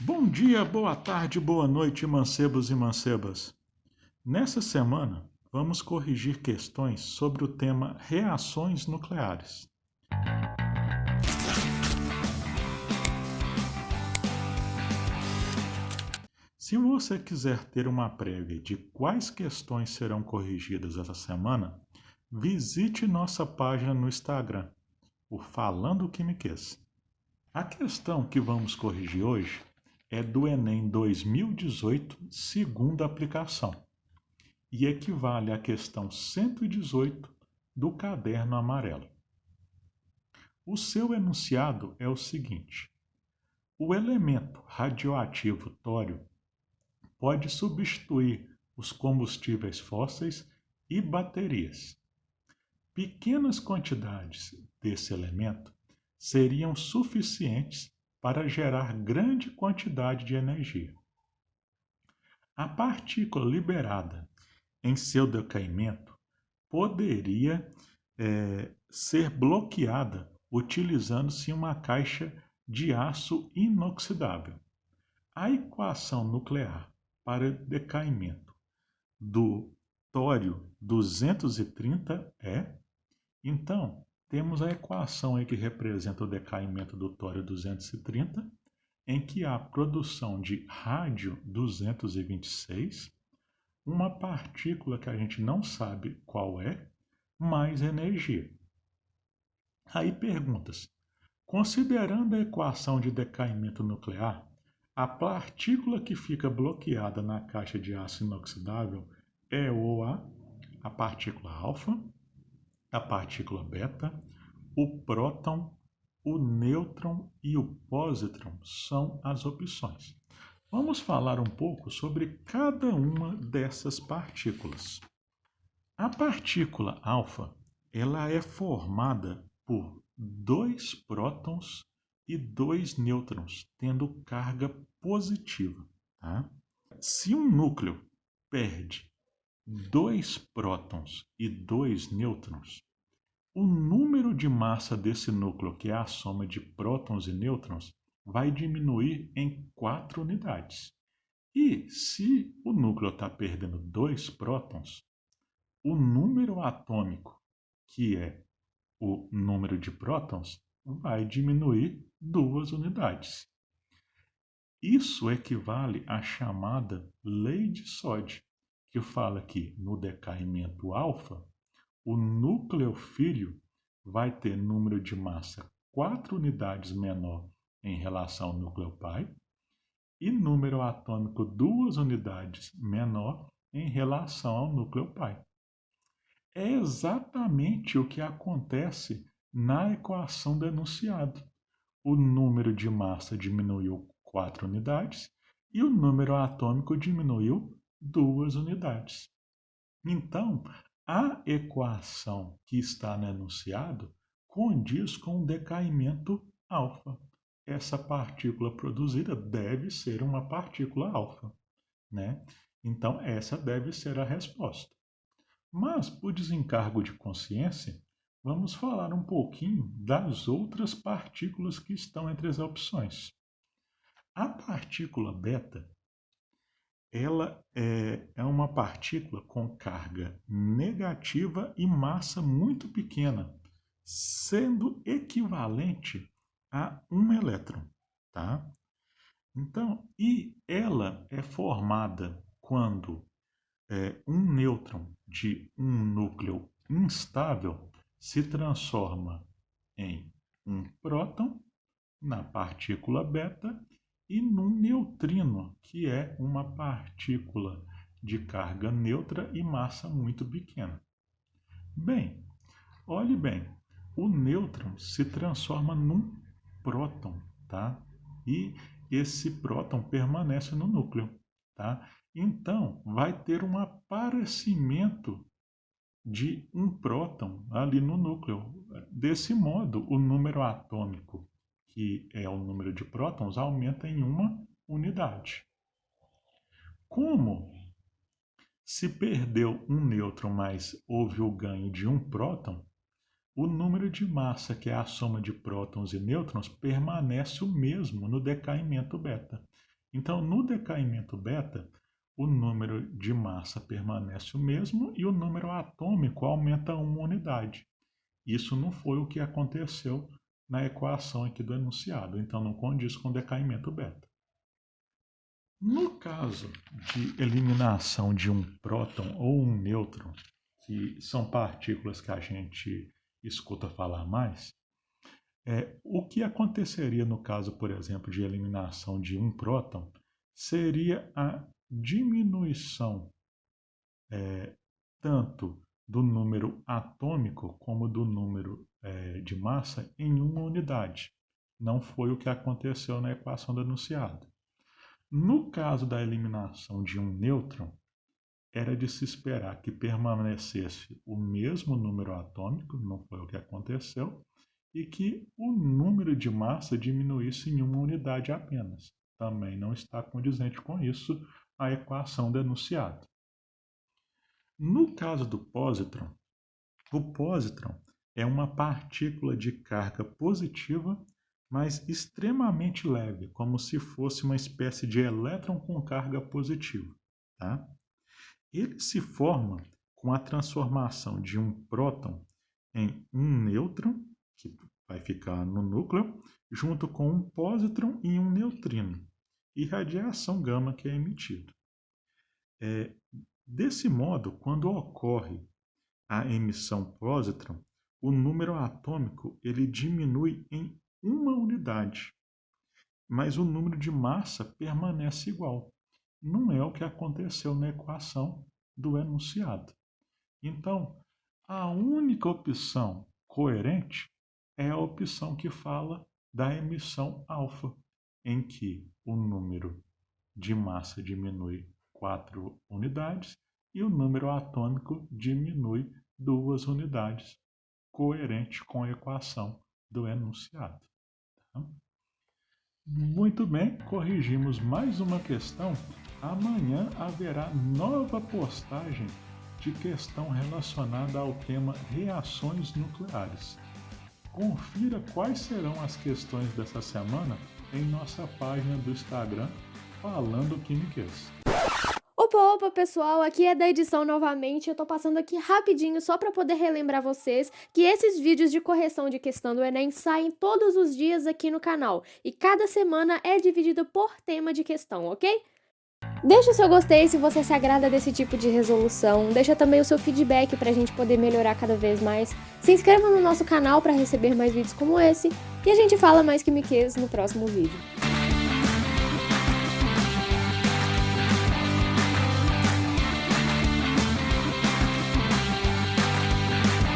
Bom dia, boa tarde, boa noite, mancebos e mancebas. Nessa semana, vamos corrigir questões sobre o tema reações nucleares. Se você quiser ter uma prévia de quais questões serão corrigidas essa semana, visite nossa página no Instagram, o Falando Quimiquês. A questão que vamos corrigir hoje é do Enem 2018, segunda aplicação, e equivale à questão 118 do caderno amarelo. O seu enunciado é o seguinte: o elemento radioativo tório pode substituir os combustíveis fósseis e baterias. Pequenas quantidades desse elemento seriam suficientes para gerar grande quantidade de energia. A partícula liberada em seu decaimento poderia ser bloqueada utilizando-se uma caixa de aço inoxidável. A equação nuclear para decaimento do tório 230 então, temos a equação aí que representa o decaimento do tório 230, em que há produção de rádio 226, uma partícula que a gente não sabe qual é, mais energia. Aí perguntas: considerando a equação de decaimento nuclear, a partícula que fica bloqueada na caixa de aço inoxidável é a partícula alfa, a partícula beta, o próton, o nêutron e o pósitron são as opções. Vamos falar um pouco sobre cada uma dessas partículas. A partícula alfa, ela é formada por dois prótons e dois nêutrons, tendo carga positiva. Tá? Se um núcleo perde dois prótons e dois nêutrons, o número de massa desse núcleo, que é a soma de prótons e nêutrons, vai diminuir em 4 unidades. E se o núcleo está perdendo dois prótons, o número atômico, que é o número de prótons, vai diminuir 2 unidades. Isso equivale à chamada lei de Soddy, que fala que no decaimento alfa, o núcleo filho vai ter número de massa 4 unidades menor em relação ao núcleo pai e número atômico 2 unidades menor em relação ao núcleo pai. É exatamente o que acontece na equação do enunciado. O número de massa diminuiu 4 unidades e o número atômico diminuiu 2 unidades. Então, a equação que está no enunciado condiz com o decaimento alfa. Essa partícula produzida deve ser uma partícula alfa, né? Então, essa deve ser a resposta. Mas, por desencargo de consciência, vamos falar um pouquinho das outras partículas que estão entre as opções. A partícula beta, ela é uma partícula com carga negativa e massa muito pequena, sendo equivalente a um elétron, tá? Então, e ela é formada quando um nêutron de um núcleo instável se transforma em um próton na partícula beta e num neutrino, que é uma partícula de carga neutra e massa muito pequena. Bem, olhe bem, o nêutron se transforma num próton, tá? E esse próton permanece no núcleo, tá? Então, vai ter um aparecimento de um próton ali no núcleo. Desse modo, o número atômico, que é o número de prótons, aumenta em uma unidade. Como se perdeu um nêutron, mas houve o ganho de um próton, o número de massa, que é a soma de prótons e nêutrons, permanece o mesmo no decaimento beta. Então, no decaimento beta, o número de massa permanece o mesmo e o número atômico aumenta uma unidade. Isso não foi o que aconteceu na equação aqui do enunciado, então não condiz com o decaimento beta. No caso de eliminação de um próton ou um nêutron, que são partículas que a gente escuta falar mais, o que aconteceria no caso, por exemplo, de eliminação de um próton seria a diminuição tanto do número atômico como do número de massa em uma unidade. Não foi o que aconteceu na equação do enunciado. No caso da eliminação de um nêutron, era de se esperar que permanecesse o mesmo número atômico, não foi o que aconteceu, e que o número de massa diminuísse em uma unidade apenas. Também não está condizente com isso a equação do enunciado. No caso do pósitron, o pósitron é uma partícula de carga positiva, mas extremamente leve, como se fosse uma espécie de elétron com carga positiva. Tá? Ele se forma com a transformação de um próton em um nêutron, que vai ficar no núcleo, junto com um pósitron e um neutrino, e radiação gama que é emitido. Desse modo, quando ocorre a emissão pósitron, o número atômico ele diminui em uma unidade, mas o número de massa permanece igual. Não é o que aconteceu na equação do enunciado. Então, a única opção coerente é a opção que fala da emissão alfa, em que o número de massa diminui 4 unidades e o número atômico diminui 2 unidades, coerente com a equação do enunciado. Tá? Muito bem, corrigimos mais uma questão. Amanhã haverá nova postagem de questão relacionada ao tema reações nucleares. Confira quais serão as questões dessa semana em nossa página do Instagram, Falando Químicas. Opa, pessoal, aqui é da edição novamente. Eu tô passando aqui rapidinho só para poder relembrar vocês que esses vídeos de correção de questão do Enem saem todos os dias aqui no canal e cada semana é dividido por tema de questão, ok? Deixa o seu gostei se você se agrada desse tipo de resolução, deixa também o seu feedback pra gente poder melhorar cada vez mais. Se inscreva no nosso canal para receber mais vídeos como esse e a gente fala mais químicas no próximo vídeo.